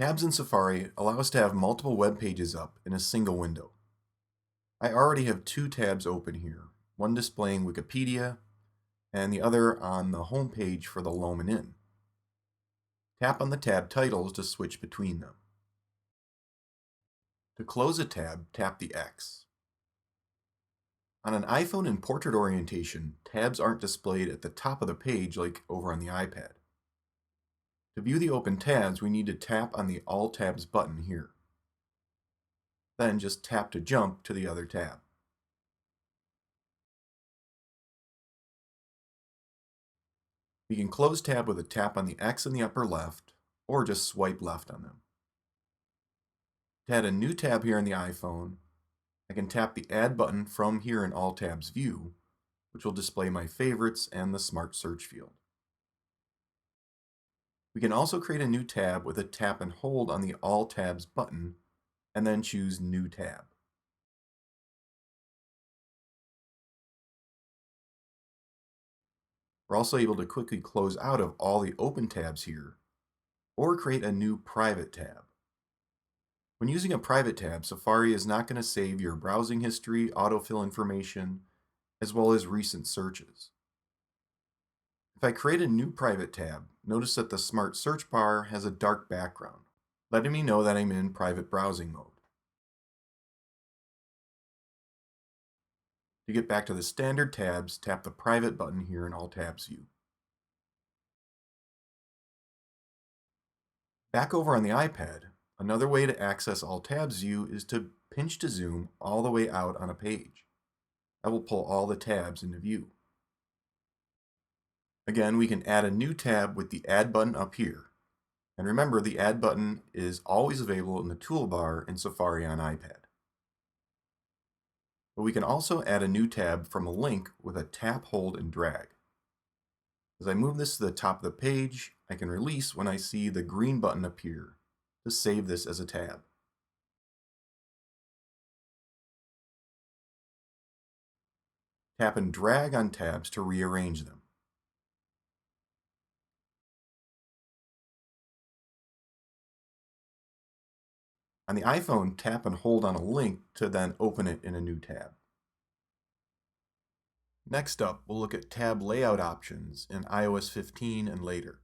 Tabs in Safari allow us to have multiple web pages up in a single window. I already have two tabs open here, one displaying Wikipedia and the other on the home page for the Loman Inn. Tap on the tab titles to switch between them. To close a tab, tap the X. On an iPhone in portrait orientation, tabs aren't displayed at the top of the page like over on the iPad. To view the open tabs, we need to tap on the All Tabs button here. Then just tap to jump to the other tab. We can close tab with a tap on the X in the upper left, or just swipe left on them. To add a new tab here in the iPhone, I can tap the Add button from here in All Tabs view, which will display my favorites and the Smart Search field. We can also create a new tab with a tap and hold on the All Tabs button, and then choose New Tab. We're also able to quickly close out of all the open tabs here, or create a new private tab. When using a private tab, Safari is not going to save your browsing history, autofill information, as well as recent searches. If I create a new private tab, notice that the Smart Search bar has a dark background, letting me know that I'm in private browsing mode. To get back to the standard tabs, tap the Private button here in All Tabs view. Back over on the iPad, another way to access All Tabs view is to pinch to zoom all the way out on a page. That will pull all the tabs into view. Again, we can add a new tab with the Add button up here. And remember, the Add button is always available in the toolbar in Safari on iPad. But we can also add a new tab from a link with a tap, hold, and drag. As I move this to the top of the page, I can release when I see the green button appear to save this as a tab. Tap and drag on tabs to rearrange them. On the iPhone, tap and hold on a link to then open it in a new tab. Next up, we'll look at tab layout options in iOS 15 and later.